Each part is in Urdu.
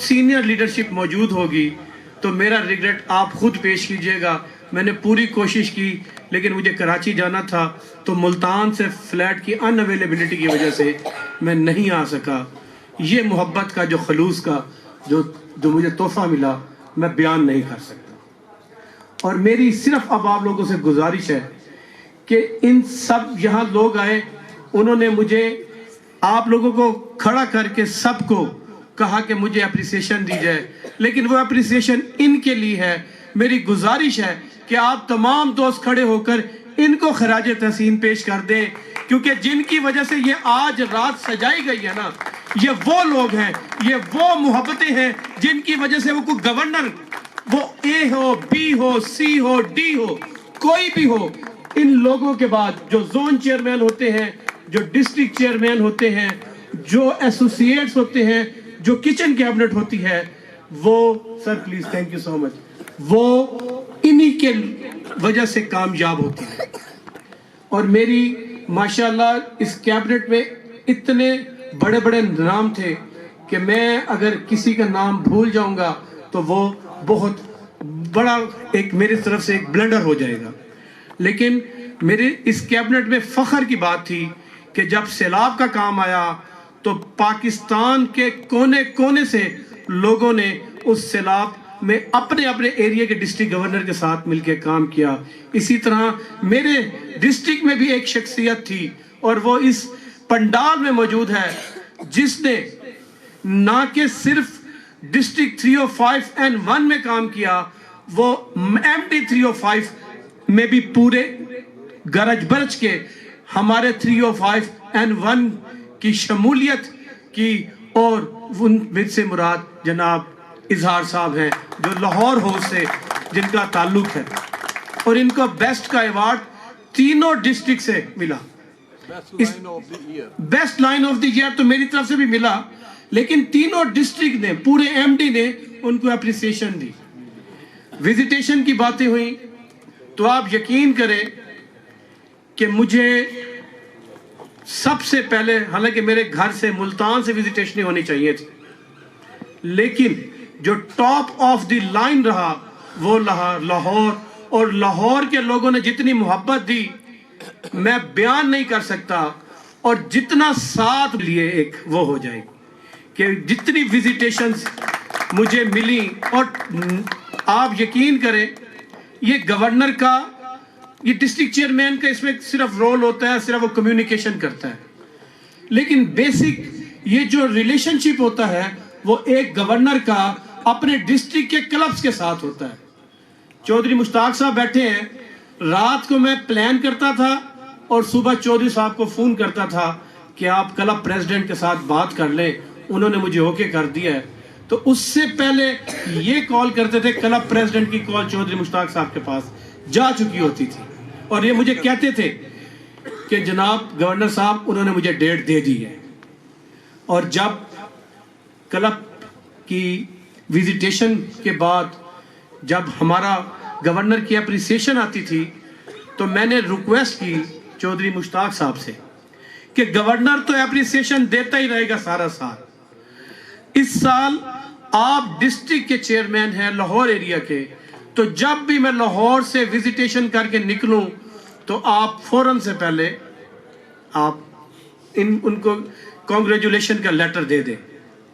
سینئر لیڈرشپ موجود ہوگی تو میرا ریگریٹ آپ خود پیش کیجئے گا. میں نے پوری کوشش کی لیکن مجھے کراچی جانا تھا تو ملتان سے فلیٹ کی ان اویلیبلٹی کی وجہ سے میں نہیں آ سکا. یہ محبت کا جو خلوص کا جو مجھے تحفہ ملا میں بیان نہیں کر سکتا. اور میری صرف اب آپ لوگوں سے گزارش ہے کہ ان سب یہاں لوگ آئے, انہوں نے مجھے آپ لوگوں کو کھڑا کر کے سب کو کہا کہ مجھے اپریسیشن دی جائے, لیکن وہ اپریسیشن ان کے لیے ہے. میری گزارش ہے کہ آپ تمام دوست کھڑے ہو کر ان کو خراج تحسین پیش کر دیں, کیونکہ جن کی وجہ سے یہ آج رات سجائی گئی ہے نا, یہ وہ لوگ ہیں, یہ وہ محبتیں ہیں جن کی وجہ سے وہ کوئی گورنر, وہ اے ہو, be who, C who, D ہو, کوئی بھی ہو, ان لوگوں کے بعد جو زون چیئرمین ہوتے ہیں, جو ڈسٹرکٹ چیئرمین ہوتے ہیں, جو ایسوسیٹس ہوتے ہیں, جو کچن کیبنٹ ہوتی ہے, وہ sir please thank you so much, وہ انہی کے وجہ سے کامیاب ہوتی ہے. اور میری ماشاءاللہ اس کیبنٹ میں اتنے بڑے بڑے نام تھے کہ میں اگر کسی کا نام بھول جاؤں گا تو وہ بہت بڑا ایک میری طرف سے ایک بلنڈر ہو جائے گا. لیکن میرے اس کیبنٹ میں فخر کی بات تھی کہ جب سیلاب کا کام آیا تو پاکستان کے کونے کونے سے لوگوں نے اس سیلاب میں اپنے اپنے ایریا کے ڈسٹرکٹ گورنر کے ساتھ مل کے کام کیا. اسی طرح میرے ڈسٹرکٹ میں بھی ایک شخصیت تھی اور وہ اس پنڈال میں موجود ہے جس نے نہ کہ صرف ڈسٹرکٹ 305N1 میں کام کیا, وہ MD 305 میں بھی پورے گرج برج کے ہمارے 305N1 کی شمولیت کی. اور ان سے مراد جناب اظہار صاحب ہیں جو لاہور ہاؤس سے جن کا تعلق ہے, اور ان کو بیسٹ کا ایوارڈ تینوں ڈسٹرکٹ سے ملا. Best lion of the year تو میری طرف سے بھی ملا, لیکن تینوں ڈسٹرکٹ نے, پورے MD نے ان کو اپریسیشن دی. وزیٹیشن کی باتیں ہوئیں تو آپ یقین کریں کہ مجھے سب سے پہلے, حالانکہ میرے گھر سے ملتان سے وزیٹیشنیں ہونی چاہیے تھی, لیکن جو ٹاپ آف دی لائن رہا وہ لاہور, اور لاہور کے لوگوں نے جتنی محبت دی میں بیان نہیں کر سکتا. اور جتنا ساتھ لیے ایک وہ ہو جائے کہ جتنی وزیٹیشنز مجھے ملی, اور آپ یقین کریں یہ گورنر کا, یہ ڈسٹرکٹ چیئرمین کا اس میں صرف رول ہوتا ہے, صرف وہ کمیونیکیشن کرتا ہے, لیکن بیسک یہ جو ریلیشن شپ ہوتا ہے وہ ایک گورنر کا اپنے ڈسٹرکٹ کے کلبز کے ساتھ ہوتا ہے. چودھری مشتاق صاحب بیٹھے ہیں, رات کو میں پلان کرتا تھا اور صبح چودھری صاحب کو فون کرتا تھا کہ آپ کلب پریزیڈنٹ کے ساتھ بات کر لیں, انہوں نے مجھے اوکے کر دیا ہے. تو اس سے پہلے یہ کال کرتے تھے, کلب پریزیڈنٹ کی کال چودھری مشتاق صاحب کے پاس جا چکی ہوتی تھی, اور یہ مجھے کہتے تھے کہ جناب گورنر صاحب انہوں نے مجھے ڈیٹ دے دی ہے. اور جب کلب کی وزیٹیشن کے بعد جب ہمارا گورنر کی اپریسیشن آتی تھی تو میں نے ریکویسٹ کی چودھری مشتاق صاحب سے کہ گورنر تو اپریسیشن دیتا ہی رہے گا سارا سال, اس سال آپ ڈسٹرکٹ کے چیئرمین ہیں لاہور ایریا کے, تو جب بھی میں لاہور سے وزیٹیشن کر کے نکلوں تو آپ فوراً سے پہلے آپ ان کو کانگریچولیشن کا لیٹر دے دیں.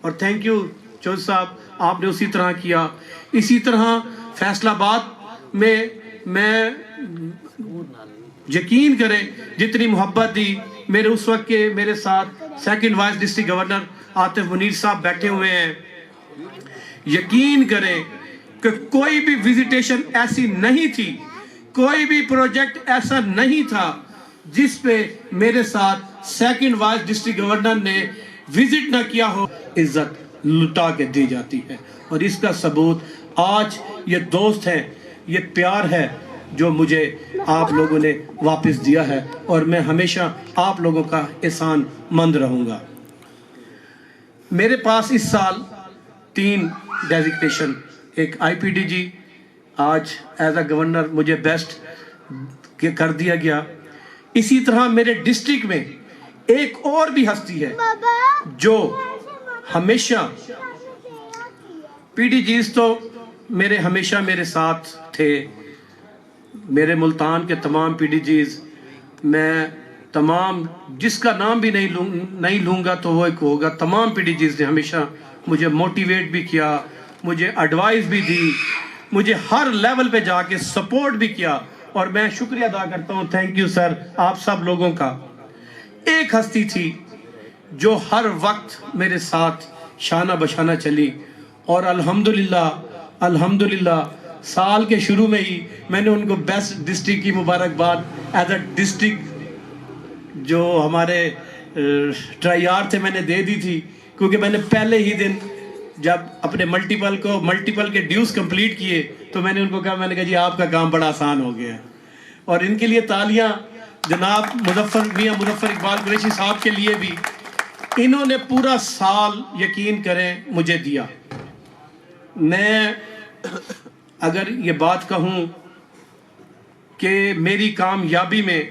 اور تھینک یو چودھری صاحب, آپ نے اسی طرح کیا. اسی طرح فیصل آباد میں یقین کریں جتنی محبت دی, میرے اس وقت کے میرے ساتھ second vice district governor Atif Munir صاحب بیٹھے ہوئے ہیں. یقین کریں کہ کوئی بھی وزیٹیشن ایسی نہیں تھی, کوئی بھی پروجیکٹ ایسا نہیں تھا جس پہ میرے ساتھ سیکنڈ وائس ڈسٹرکٹ گورنر نے وزٹ نہ کیا ہو. عزت لٹا کے دی جاتی ہے, اور اس کا ثبوت آج یہ دوست ہے, یہ پیار ہے جو مجھے آپ لوگوں نے واپس دیا ہے, اور میں ہمیشہ آپ لوگوں کا احسان مند رہوں گا. میرے پاس اس سال 3 ڈیزگنیشن, ایک IPDG آج ایز اے گورنر مجھے بیسٹ کر دیا گیا. اسی طرح میرے ڈسٹرکٹ میں ایک اور بھی ہستی ہے جو ہمیشہ پی ڈی جیز تو میرے ہمیشہ میرے ساتھ تھے. میرے ملتان کے تمام پی ڈی جیز، میں تمام جس کا نام بھی نہیں لوں گا تو وہ ایک ہوگا، تمام پی ڈی جیز نے ہمیشہ مجھے موٹیویٹ بھی کیا، مجھے ایڈوائز بھی دی، مجھے ہر لیول پہ جا کے سپورٹ بھی کیا، اور میں شکریہ ادا کرتا ہوں. تھینک یو سر آپ سب لوگوں کا. ایک ہستی تھی جو ہر وقت میرے ساتھ شانہ بشانہ چلی، اور الحمدللہ سال کے شروع میں ہی میں نے ان کو بیسٹ ڈسٹرکٹ کی مبارکباد ایز اے ڈسٹرکٹ جو ہمارے ٹرائی تھے میں نے دے دی تھی، کیونکہ میں نے پہلے ہی دن جب اپنے ملٹیپل کے ڈیوز کمپلیٹ کیے تو میں نے ان کو کہا، میں نے کہا جی آپ کا کام بڑا آسان ہو گیا ہے. اور ان کے لیے تالیاں جناب میاں مظفر اقبال قریشی صاحب کے لیے بھی. انہوں نے پورا سال یقین کریں مجھے دیا. میں اگر یہ بات کہوں کہ میری کامیابی میں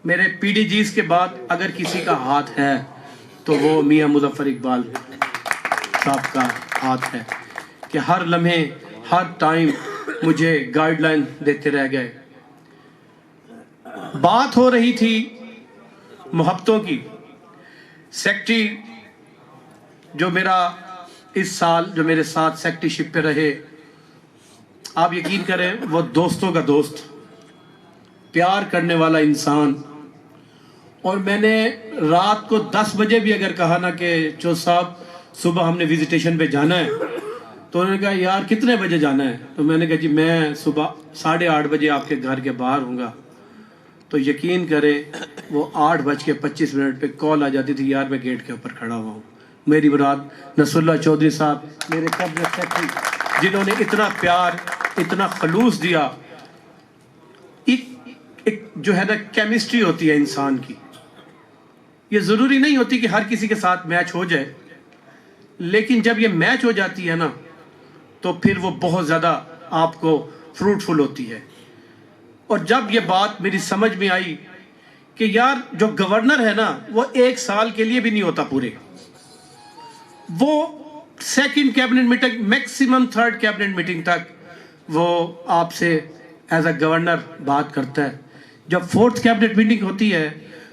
میرے پی ڈی جیز کے بعد اگر کسی کا ہاتھ ہے تو وہ میاں مظفر اقبال صاحب کا ہاتھ ہے، کہ ہر لمحے ہر ٹائم مجھے گائیڈ لائن دیتے رہ گئے. بات ہو رہی تھی محبتوں کی. سیکٹری جو میرا اس سال جو میرے ساتھ سیکٹری شپ پہ رہے، آپ یقین کریں وہ دوستوں کا دوست، پیار کرنے والا انسان. اور میں نے رات کو 10 بجے بھی اگر کہا نا کہ چو صاحب صبح ہم نے وزیٹیشن پہ جانا ہے، تو انہوں نے کہا یار کتنے بجے جانا ہے؟ تو میں نے کہا جی میں صبح 8:30 بجے آپ کے گھر کے باہر ہوں گا. تو یقین کریں وہ 8:25 پہ کال آ جاتی تھی، یار میں گیٹ کے اوپر کھڑا ہوا ہوں. میری مراد نصر اللہ چودھری صاحب، میرے کیبنٹ سیکرٹری، جنہوں نے اتنا پیار اتنا خلوص دیا. ایک جو ہے نا کیمسٹری ہوتی ہے انسان کی، یہ ضروری نہیں ہوتی کہ ہر کسی کے ساتھ میچ ہو جائے، لیکن جب یہ میچ ہو جاتی ہے نا تو پھر وہ بہت زیادہ آپ کو فروٹفل ہوتی ہے. اور جب یہ بات میری سمجھ میں آئی کہ یار جو گورنر ہے نا وہ 1 سال کے لیے بھی نہیں ہوتا پورے، وہ 2nd cabinet meeting maximum 3rd cabinet meeting تک وہ آپ سے ایز اے گورنر بات کرتا ہے. جب 4th کیبنٹ میٹنگ ہوتی ہے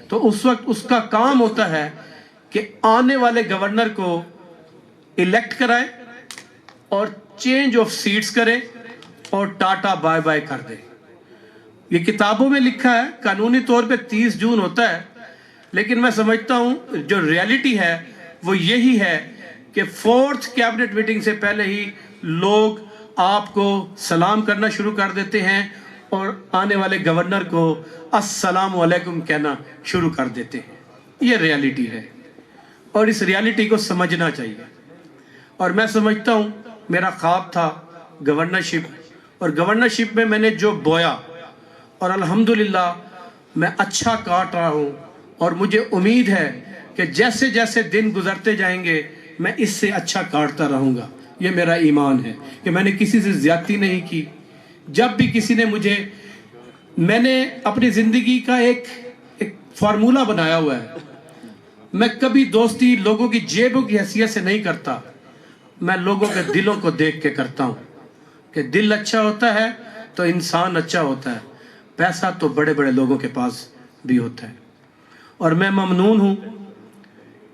تو اس وقت اس کا کام ہوتا ہے کہ آنے والے گورنر کو الیکٹ کرائے اور چینج آف سیٹس کرے اور ٹاٹا بائے بائے کر دے. یہ کتابوں میں لکھا ہے، قانونی طور پہ 30 جون ہوتا ہے، لیکن میں سمجھتا ہوں جو ریالٹی ہے وہ یہی ہے کہ 4th کیبنٹ میٹنگ سے پہلے ہی لوگ آپ کو سلام کرنا شروع کر دیتے ہیں اور آنے والے گورنر کو السلام علیکم کہنا شروع کر دیتے ہیں. یہ ریالٹی ہے اور اس ریالٹی کو سمجھنا چاہیے. اور میں سمجھتا ہوں میرا خواب تھا گورنرشپ، اور گورنرشپ میں نے جو بویا اور الحمدللہ میں اچھا کاٹ رہا ہوں، اور مجھے امید ہے کہ جیسے جیسے دن گزرتے جائیں گے میں اس سے اچھا کاٹتا رہوں گا. یہ میرا ایمان ہے کہ میں نے کسی سے زیادتی نہیں کی. جب بھی کسی نے میں نے اپنی زندگی کا ایک فارمولہ بنایا ہوا ہے، میں کبھی دوستی لوگوں کی جیبوں کی حیثیت سے نہیں کرتا، میں لوگوں کے دلوں کو دیکھ کے کرتا ہوں. کہ دل اچھا ہوتا ہے تو انسان اچھا ہوتا ہے. پیسہ تو بڑے بڑے لوگوں کے پاس بھی ہوتا ہے. اور میں ممنون ہوں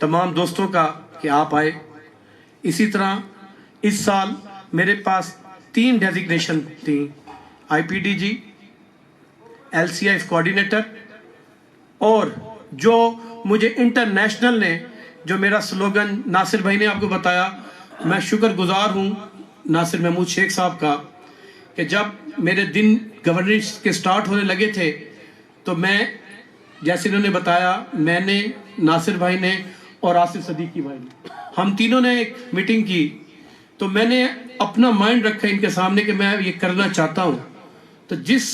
تمام دوستوں کا کہ آپ آئے. اسی طرح اس سال میرے پاس 3 ڈیزگنیشن تھیں، I P D G, L C I coordinator, اور جو مجھے انٹرنیشنل نے جو میرا سلوگن ناصر بھائی نے آپ کو بتایا، میں شکر گزار ہوں ناصر محمود شیخ صاحب کا کہ جب میرے دن گورنر کے سٹارٹ ہونے لگے تھے تو میں جیسے انہوں نے بتایا، میں نے، ناصر بھائی نے اور آصف صدیقی بھائی نے، ہم تینوں نے ایک میٹنگ کی. تو میں نے اپنا مائنڈ رکھا ان کے سامنے کہ میں یہ کرنا چاہتا ہوں. تو جس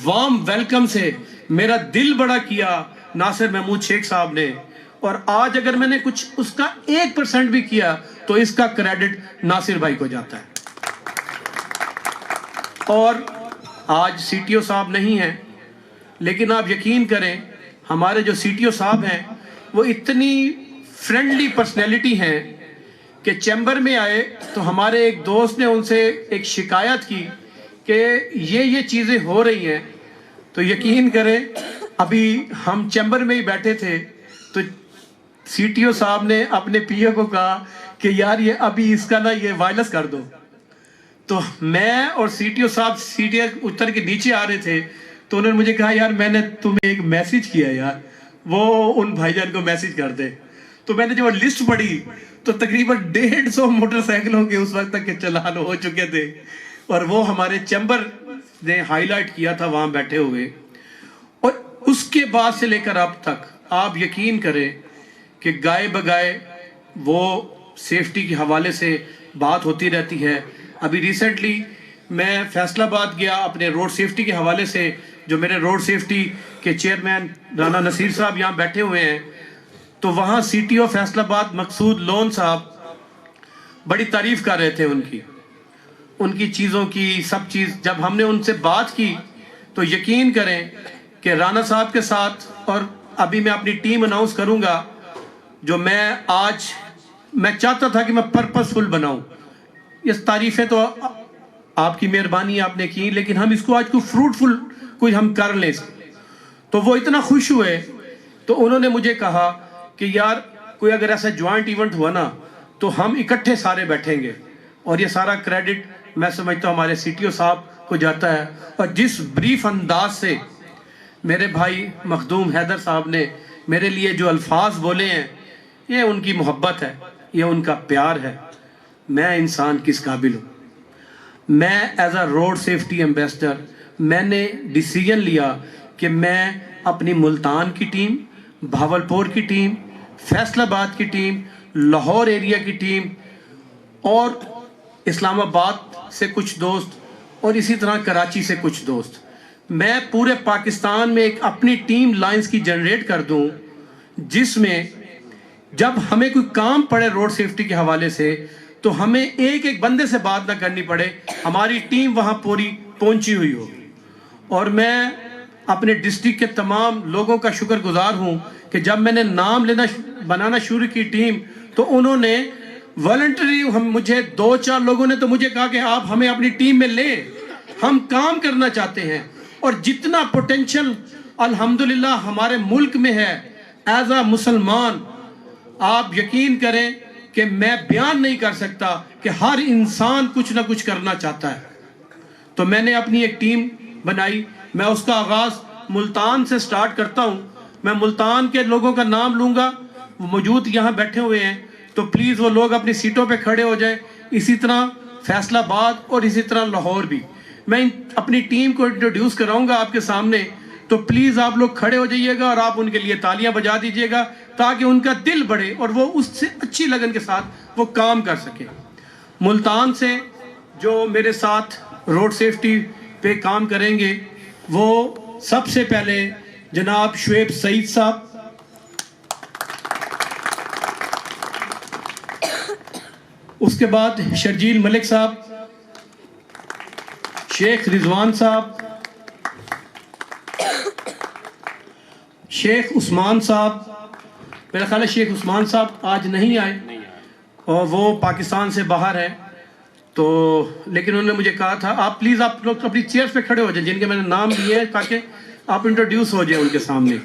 وارم ویلکم سے میرا دل بڑا کیا ناصر محمود شیخ صاحب نے، اور آج اگر میں نے کچھ اس کا 1% بھی کیا تو اس کا کریڈٹ ناصر بھائی کو جاتا ہے. اور آج سی ٹی او صاحب نہیں ہیں، لیکن آپ یقین کریں ہمارے جو سی ٹی او صاحب ہیں وہ اتنی فرینڈلی پرسنالٹی ہیں کہ چیمبر میں آئے تو ہمارے ایک دوست نے ان سے ایک شکایت کی کہ یہ چیزیں ہو رہی ہیں. تو یقین کریں ابھی ہم چیمبر میں ہی بیٹھے تھے تو سی ٹی او صاحب نے اپنے پی اے کو کہا کہ یار یہ ابھی اس کا نا یہ وائرلیس کر دو. تو میں اور سی ٹی او صاحب سی ٹی او اتر کے نیچے آ رہے تھے تو انہوں نے مجھے کہا یار میں نے تمہیں ایک میسیج کیا یار وہ ان بھائی جان کو میسیج کر دے. تو میں نے جب لسٹ پڑھی تو تقریباً 150 موٹر سائیکلوں کے اس وقت تک کے چلان ہو چکے تھے اور وہ ہمارے چیمبر نے ہائی لائٹ کیا تھا وہاں بیٹھے ہوئے. اور اس کے بعد سے لے کر اب تک آپ یقین کریں کہ گائے بگائے وہ سیفٹی کے حوالے سے بات ہوتی رہتی ہے. ابھی ریسنٹلی میں فیصل آباد گیا اپنے روڈ سیفٹی کے حوالے سے, جو میرے روڈ سیفٹی کے چیئرمین رانا نصیر صاحب یہاں بیٹھے ہوئے ہیں, تو وہاں سی ٹی او فیصل آباد مقصود لون صاحب بڑی تعریف کر رہے تھے ان کی چیزوں کی سب چیز. جب ہم نے ان سے بات کی تو یقین کریں کہ رانا صاحب کے ساتھ, اور ابھی میں اپنی ٹیم اناؤنس کروں گا جو میں چاہتا تھا کہ میں پرپس فل بناؤں. یہ تعریفیں تو آپ کی مہربانی آپ نے کی, لیکن ہم اس کو آج کو فروٹفل کوئی ہم کر لیں. تو وہ اتنا خوش ہوئے تو انہوں نے مجھے کہا کہ یار کوئی اگر ایسا جوائنٹ ایونٹ ہوا نا تو ہم اکٹھے سارے بیٹھیں گے, اور یہ سارا کریڈٹ میں سمجھتا ہوں ہمارے سی ٹی او صاحب کو جاتا ہے. اور جس بریف انداز سے میرے بھائی مخدوم حیدر صاحب نے میرے لیے جو الفاظ بولے ہیں, یہ ان کی محبت ہے, یہ ان کا پیار ہے. میں انسان کس قابل ہوں. میں as a road safety ambassador میں نے ڈیسیجن لیا کہ میں اپنی ملتان کی ٹیم, بھاولپور کی ٹیم, فیصل آباد کی ٹیم, لاہور ایریا کی ٹیم اور اسلام آباد سے کچھ دوست اور اسی طرح کراچی سے کچھ دوست, میں پورے پاکستان میں ایک اپنی ٹیم لائنز کی جنریٹ کر دوں جس میں جب ہمیں کوئی کام پڑے روڈ سیفٹی کے حوالے سے تو ہمیں ایک بندے سے بات نہ کرنی پڑے, ہماری ٹیم وہاں پوری پہنچی ہوئی ہو. اور میں اپنے ڈسٹرکٹ کے تمام لوگوں کا شکر گزار ہوں کہ جب میں نے نام بنانا شروع کی ٹیم تو انہوں نے والنٹری مجھے 2-4 لوگوں نے تو مجھے کہا کہ آپ ہمیں اپنی ٹیم میں لیں, ہم کام کرنا چاہتے ہیں. اور جتنا پوٹینشل الحمدللہ ہمارے ملک میں ہے ایز اے مسلمان, آپ یقین کریں کہ میں بیان نہیں کر سکتا کہ ہر انسان کچھ نہ کچھ کرنا چاہتا ہے. تو میں نے اپنی ایک ٹیم بنائی. میں اس کا آغاز ملتان سے سٹارٹ کرتا ہوں. میں ملتان کے لوگوں کا نام لوں گا, وہ موجود یہاں بیٹھے ہوئے ہیں تو پلیز وہ لوگ اپنی سیٹوں پہ کھڑے ہو جائیں. اسی طرح فیصل آباد اور اسی طرح لاہور بھی میں اپنی ٹیم کو انٹروڈیوس کراؤں گا آپ کے سامنے, تو پلیز آپ لوگ کھڑے ہو جائیے گا اور آپ ان کے لیے تالیاں بجا دیجیے گا تاکہ ان کا دل بڑھے اور وہ اس سے اچھی لگن کے ساتھ وہ کام کر سکے. ملتان سے جو میرے ساتھ روڈ سیفٹی پہ کام کریں گے وہ سب سے پہلے جناب شعیب سعید صاحب, اس کے بعد شرجیل ملک صاحب, شیخ رضوان صاحب, شیخ عثمان صاحب. میرا خیال ہے شیخ عثمان صاحب آج نہیں آئے اور وہ پاکستان سے باہر ہے, تو لیکن انہوں نے مجھے کہا تھا آپ پلیز آپ لوگ اپنی چیئرز پہ کھڑے ہو جائیں جن کے میں نے نام لیے تاکہ آپ انٹروڈیوس ہو جائیں ان کے سامنے.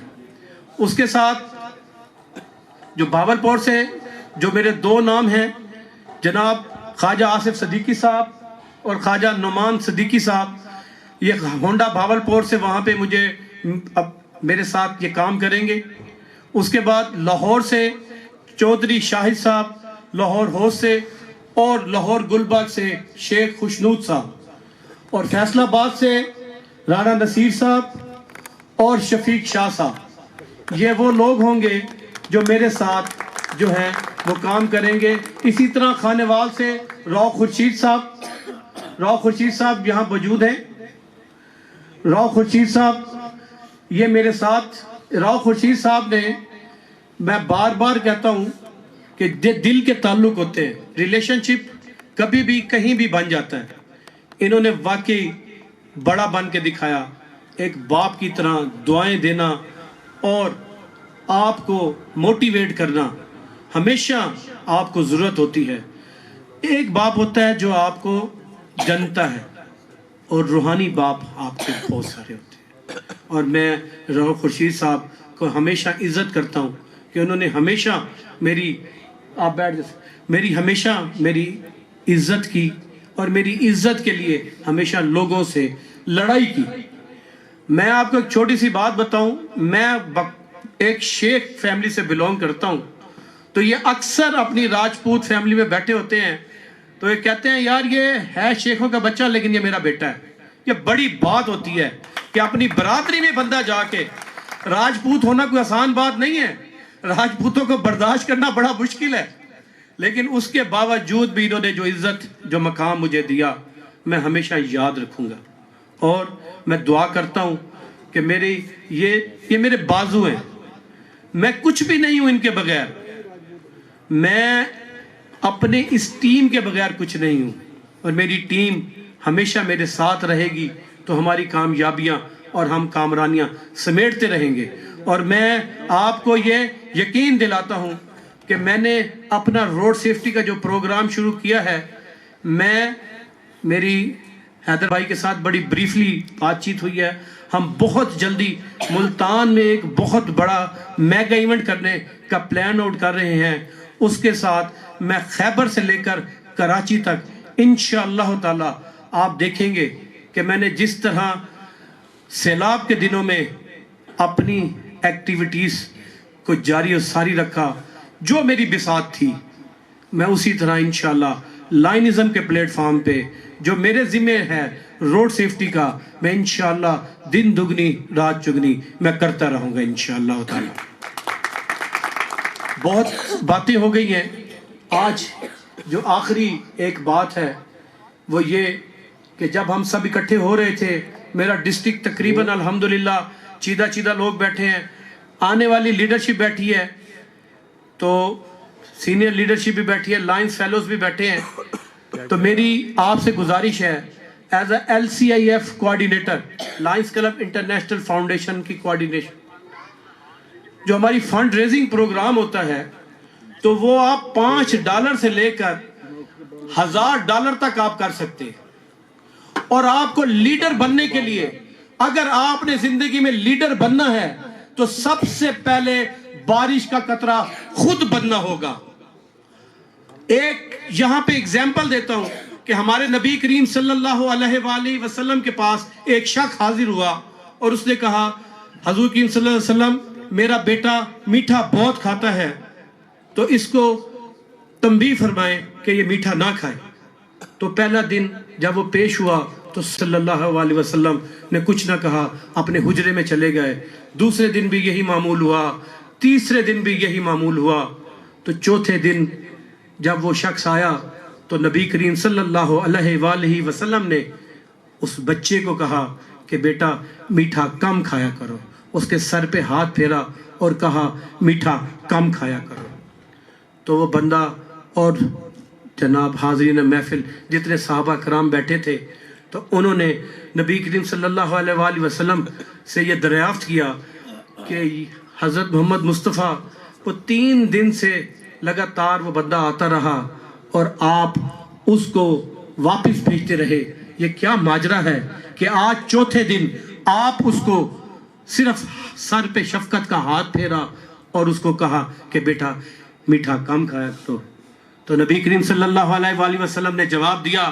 اس کے ساتھ جو بھاولپور سے جو میرے 2 نام ہیں جناب خواجہ آصف صدیقی صاحب اور خواجہ نعمان صدیقی صاحب, یہ ہونڈا بھاولپور سے وہاں پہ مجھے اب میرے ساتھ یہ کام کریں گے. اس کے بعد لاہور سے چودھری شاہد صاحب, لاہور ہوس سے, اور لاہور گلبرگ سے شیخ خوشنود صاحب, اور فیصل آباد سے رانا نصیر صاحب اور شفیق شاہ صاحب. یہ وہ لوگ ہوں گے جو میرے ساتھ جو ہیں وہ کام کریں گے. اسی طرح خانیوال سے راؤ خورشید صاحب یہاں موجود ہیں. راؤ خورشید صاحب یہ میرے ساتھ, راؤ خورشید صاحب نے, میں بار بار کہتا ہوں کہ دل کے تعلق ہوتے ہیں, ریلیشن شپ کبھی بھی کہیں بھی بن جاتا ہے. انہوں نے واقعی بڑا بن کے دکھایا, ایک باپ کی طرح دعائیں دینا اور آپ کو موٹیویٹ کرنا ہمیشہ آپ کو ضرورت ہوتی ہے. ایک باپ ہوتا ہے جو آپ کو جانتا ہے اور روحانی باپ آپ کے بہت سارے ہوتے ہیں، اور میں راؤ خورشید صاحب کو ہمیشہ عزت کرتا ہوں کہ انہوں نے ہمیشہ میری آپ بیٹھ جائیں میری ہمیشہ میری عزت کی اور میری عزت کے لیے ہمیشہ لوگوں سے لڑائی کی۔ میں آپ کو ایک چھوٹی سی بات بتاؤں، میں ایک شیخ فیملی سے بلونگ کرتا ہوں، تو یہ اکثر اپنی راجپوت فیملی میں بیٹھے ہوتے ہیں تو یہ کہتے ہیں یار یہ ہے شیخوں کا بچہ لیکن یہ میرا بیٹا ہے۔ یہ بڑی بات ہوتی ہے کہ اپنی برادری میں بندہ جا کے، راجپوت ہونا کوئی آسان بات نہیں ہے، راجپوتوں کو برداشت کرنا بڑا مشکل ہے، لیکن اس کے باوجود بھی انہوں نے جو عزت جو مقام مجھے دیا میں ہمیشہ یاد رکھوں گا، اور میں دعا کرتا ہوں کہ میری یہ میرے بازو ہیں، میں کچھ بھی نہیں ہوں ان کے بغیر، میں اپنے اس ٹیم کے بغیر کچھ نہیں ہوں، اور میری ٹیم ہمیشہ میرے ساتھ رہے گی تو ہماری کامیابیاں اور ہم کامرانیاں سمیٹتے رہیں گے۔ اور میں آپ کو یہ یقین دلاتا ہوں کہ میں نے اپنا روڈ سیفٹی کا جو پروگرام شروع کیا ہے، میں میری حیدر بھائی کے ساتھ بڑی بریفلی بات چیت ہوئی ہے، ہم بہت جلدی ملتان میں ایک بہت بڑا میگا ایونٹ کرنے کا پلان آؤٹ کر رہے ہیں، اس کے ساتھ میں خیبر سے لے کر کراچی تک انشاءاللہ تعالی آپ دیکھیں گے کہ میں نے جس طرح سیلاب کے دنوں میں اپنی ایکٹیویٹیز کو جاری و ساری رکھا، جو میری بساط تھی، میں اسی طرح انشاءاللہ لائنزم کے پلیٹ فارم پہ جو میرے ذمہ ہے روڈ سیفٹی کا، میں انشاءاللہ دن دگنی رات چگنی میں کرتا رہوں گا انشاءاللہ تعالی۔ بہت باتیں ہو گئی ہیں، آج جو آخری ایک بات ہے وہ یہ کہ جب ہم سب اکٹھے ہو رہے تھے، میرا ڈسٹرکٹ تقریباً الحمدللہ چیدہ لوگ بیٹھے ہیں، آنے والی لیڈرشپ بیٹھی ہے، تو سینئر لیڈرشپ بھی بیٹھی ہے، لائنز فیلوز بھی بیٹھے ہیں، تو میری آپ سے گزارش ہے as a LCIF coordinator, lines club international foundation کی کوارڈینیشن، جو ہماری فنڈ ریزنگ پروگرام ہوتا ہے تو وہ آپ $5 سے لے کر $1000 تک آپ کر سکتے ہیں، اور آپ کو لیڈر بننے کے لیے اگر آپ نے زندگی میں لیڈر بننا ہے تو سب سے پہلے بارش کا قطرہ خود بننا ہوگا۔ ایک یہاں پہ اگزامپل دیتا ہوں کہ ہمارے نبی کریم صلی اللہ علیہ وآلہ وسلم کے پاس ایک شخص حاضر ہوا اور اس نے کہا حضور کریم صلی اللہ علیہ وسلم میرا بیٹا میٹھا بہت کھاتا ہے تو اس کو تنبیہ فرمائیں کہ یہ میٹھا نہ کھائے۔ تو پہلا دن جب وہ پیش ہوا تو صلی اللہ علیہ وسلم نے کچھ نہ کہا، اپنے حجرے میں چلے گئے۔ دوسرے دن بھی یہی معمول ہوا، تیسرے دن بھی یہی معمول ہوا، تو چوتھے دن جب وہ شخص آیا تو نبی کریم صلی اللہ علیہ وآلہ وسلم نے اس بچے کو کہا کہ بیٹا میٹھا کم کھایا کرو، اس کے سر پہ ہاتھ پھیرا اور کہا میٹھا کم کھایا کرو۔ تو وہ بندہ اور جناب حاضرین محفل جتنے صحابہ کرام بیٹھے تھے تو انہوں نے نبی کریم صلی اللہ علیہ وآلہ وسلم سے یہ دریافت کیا کہ حضرت محمد مصطفیٰ وہ 3 دن سے لگاتار وہ بندہ آتا رہا اور آپ اس کو واپس بھیجتے رہے، یہ کیا ماجرا ہے کہ آج چوتھے دن آپ اس کو صرف سر پہ شفقت کا ہاتھ پھیرا اور اس کو کہا کہ بیٹا میٹھا کم کھایا کرو۔ تو نبی کریم صلی اللہ علیہ وآلہ وسلم نے جواب دیا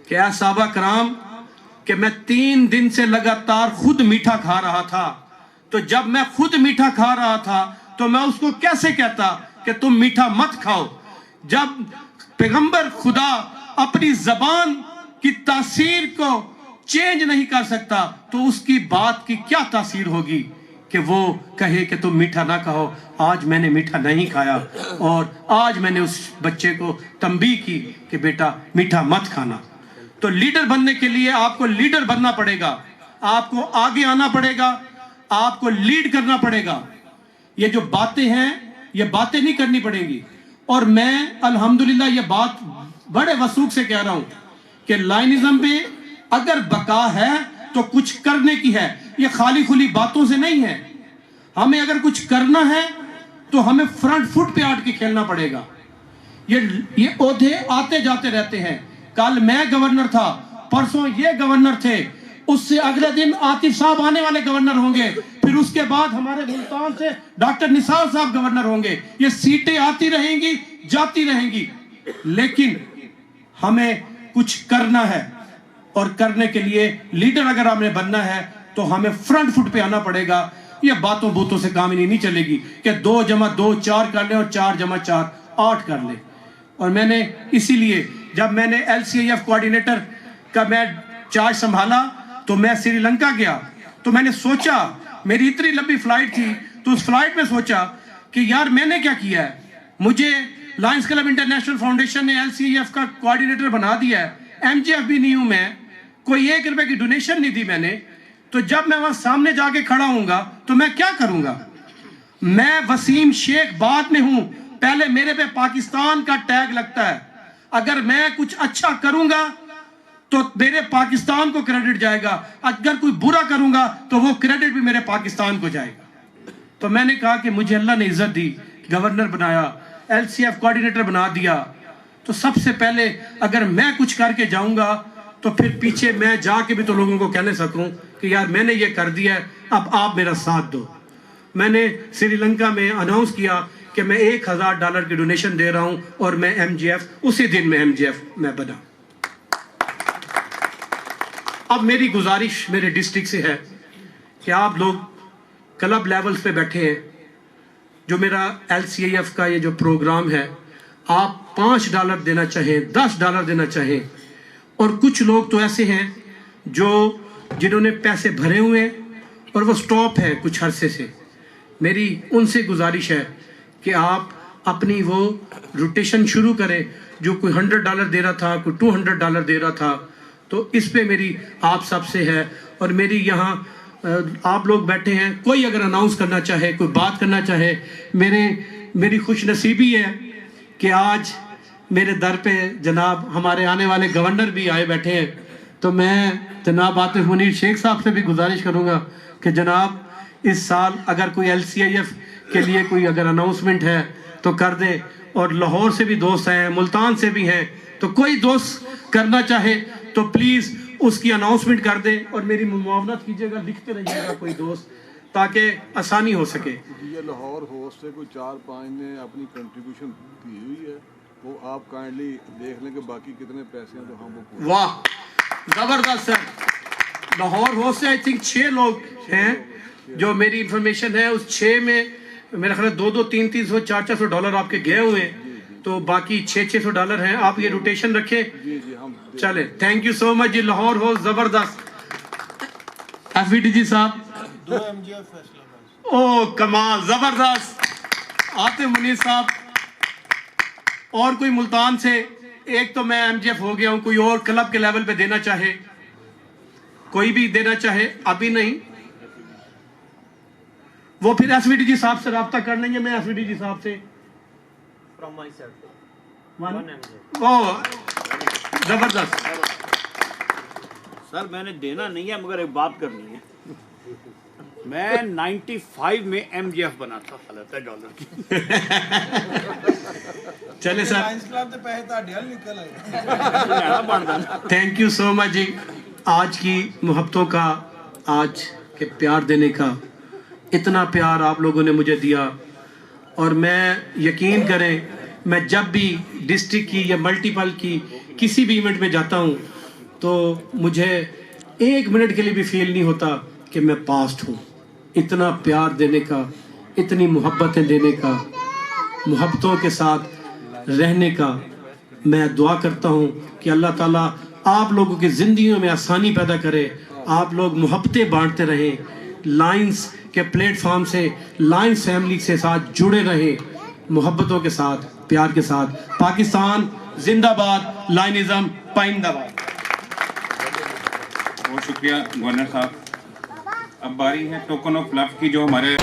کہ اے صحابہ کرام کہ میں 3 دن سے لگاتار خود میٹھا کھا رہا تھا، تو جب میں خود میٹھا کھا رہا تھا تو میں اس کو کیسے کہتا کہ تم میٹھا مت کھاؤ؟ جب پیغمبر خدا اپنی زبان کی تاثیر کو چینج نہیں کر سکتا تو اس کی بات کی کیا تاثیر ہوگی کہ وہ کہے کہ تم میٹھا نہ کھاؤ۔ آج میں نے میٹھا نہیں کھایا اور آج میں نے اس بچے کو تنبیہ کی کہ بیٹا میٹھا مت کھانا۔ تو لیڈر بننے کے لیے آپ کو لیڈر بننا پڑے گا، آپ کو آگے آنا پڑے گا، آپ کو لیڈ کرنا پڑے گا۔ یہ جو باتیں ہیں یہ باتیں نہیں کرنی پڑیں گی، اور میں الحمدللہ یہ بات بڑے وثوق سے کہہ رہا ہوں کہ لائنزم پہ اگر بقا ہے تو کچھ کرنے کی ہے، یہ خالی کھلی باتوں سے نہیں ہے۔ ہمیں اگر کچھ کرنا ہے تو ہمیں فرنٹ فٹ پہ آٹ کے کھیلنا پڑے گا۔ یہ عہدے آتے جاتے رہتے ہیں. کل میں گورنر تھا, پرسوں یہ گورنر تھے, اس سے اگلے دن عاطف صاحب آنے والے گورنر ہوں گے, پھر اس کے بعد ہمارے ملتان سے ڈاکٹر نثار صاحب گورنر ہوں گے. یہ سیٹیں آتی رہیں گی, جاتی رہیں گی, لیکن ہمیں کچھ کرنا ہے, اور کرنے کے لیے لیڈر اگر ہم نے بننا ہے تو ہمیں فرنٹ فٹ پہ آنا پڑے گا. یہ باتوں بوتوں سے کام نہیں چلے گی کہ 2 × 2 4 کر لیں اور 4 × 4 8 کر لیں. اور میں نے اسی لیے جب میں نے LCIF کوارڈینیٹر کا میں چارج سنبھالا تو میں سری لنکا گیا, تو میں نے سوچا, میری اتنی لمبی فلائٹ تھی, تو اس فلائٹ میں سوچا کہ یار میں نے کیا کیا ہے, مجھے لائنز کلب انٹرنیشنل فاؤنڈیشن نے LCIF کا کوارڈینیٹر بنا دیا ہے, MGF بھی نہیں ہوں میں, کوئی 1 روپے کی ڈونیشن نہیں دی میں نے, تو جب میں وہاں سامنے جا کے کھڑا ہوں گا تو میں کیا کروں گا؟ میں وسیم شیخ بعد میں ہوں, پہلے میرے پہ پاکستان کا ٹیگ لگتا ہے. اگر میں کچھ اچھا کروں گا تو میرے پاکستان کو کریڈٹ جائے گا, اگر کوئی برا کروں گا تو وہ کریڈٹ بھی میرے پاکستان کو جائے گا. تو میں نے کہا کہ مجھے اللہ نے عزت دی, گورنر بنایا, LCF کوارڈینیٹر بنا دیا, تو سب سے پہلے اگر میں کچھ کر کے جاؤں گا تو پھر پیچھے میں جا کے بھی تو لوگوں کو کہنے سکوں کہ یار میں نے یہ کر دیا ہے, اب آپ میرا ساتھ دو. میں نے سری لنکا میں اناؤنس کیا کہ میں $1000 کی ڈونیشن دے رہا ہوں, اور میں MGF اسی دن میں MGF میں بنا. اب میری گزارش میرے ڈسٹرکٹ سے ہے کہ آپ لوگ کلب لیولز پہ بیٹھے ہیں, جو میرا LCIF کا یہ جو پروگرام ہے, آپ $5 دینا چاہیں, $10 دینا چاہیں, اور کچھ لوگ تو ایسے ہیں جنہوں نے پیسے بھرے ہوئے ہیں اور وہ سٹاپ ہے کچھ عرصے سے. میری ان سے گزارش ہے کہ آپ اپنی وہ روٹیشن شروع کریں, جو کوئی $100 دے رہا تھا, کوئی $200 دے رہا تھا, تو اس پہ میری آپ سب سے ہے. اور میری یہاں آپ لوگ بیٹھے ہیں, کوئی اگر اناؤنس کرنا چاہے, کوئی بات کرنا چاہے, میری خوش نصیبی ہے کہ آج میرے در پہ جناب ہمارے آنے والے گورنر بھی آئے بیٹھے ہیں. تو میں جناب عاطف منیر شیخ صاحب سے بھی گزارش کروں گا کہ جناب اس سال اگر کوئی LCIF کے لیے کوئی اگر اناؤنسمنٹ ہے تو کر دیں. اور لاہور سے بھی دوست ہیں, ملتان سے بھی ہیں, تو کوئی دوست کرنا چاہے تو پلیز اس کی اناؤنسمنٹ کر دیں, اور میری معاونت کیجیے گا, لکھتے رہیے گا کوئی دوست, تاکہ آسانی ہو سکے. یہ لاہور ہوسٹ سے کوئی 4-5 نے اپنی کنٹریبیوشن دی ہوئی ہے, وہ آپ کائنڈلی دیکھ لیں کہ باقی کتنے پیسے ہیں تو ہم وہ. واہ زبردست سر. لاہور ہوسٹ سے آئی تھنک 6 لوگ ہیں جو میری انفارمیشن ہے, اس 6 میں میرا خیال $200, $300, $400 آپ کے گئے ہوئے ہیں, تو باقی $600 ہیں. آپ یہ روٹیشن رکھیں. چلے, thank you so much ji. Lahore host زبردست. FVDG صاحب 2 MGF فیصلہ باز. او کمال, زبردست. عاطف منیر صاحب, اور کوئی ملتان سے, ایک تو میں MGF ہو گیا ہوں, کوئی اور کلب کے لیول پہ دینا چاہے, کوئی بھی دینا چاہے. ابھی نہیں, وہ پھر SVDG صاحب سے رابطہ کر لیں گے. میں SVDG صاحب سے From my side. 1 MGF. او زبردست. سر میں نے دینا نہیں ہے, مگر ایک بات کرنی ہے. میں 95 میں MGF بنا تھا $$. کی. چلے سر, لائنز کلب تے پیسے تہاڈے ہل نکل آئے. تھینک یو سو مچ جی. آج کی محبتوں کا, آج کے پیار دینے کا, اتنا پیار آپ لوگوں نے مجھے دیا. اور میں یقین کریں, میں جب بھی ڈسٹرکٹ کی یا ملٹیپل کی کسی بھی ایونٹ میں جاتا ہوں تو مجھے 1 منٹ کے لیے بھی فیل نہیں ہوتا کہ میں پاسٹ ہوں. اتنا پیار دینے کا, اتنی محبتیں دینے کا, محبتوں کے ساتھ رہنے کا. میں دعا کرتا ہوں کہ اللہ تعالیٰ آپ لوگوں کی زندگیوں میں آسانی پیدا کرے, آپ لوگ محبتیں بانٹتے رہیں, لائنز کے پلیٹ فارم سے, لائنز فیملی کے ساتھ جڑے رہیں, محبتوں کے ساتھ, پیار کے ساتھ. پاکستان زندہ باد, لائنزم پائندہ باد. بہت شکریہ گورنر صاحب. اب باری ہے ٹوکن آف لو کی, جو ہمارے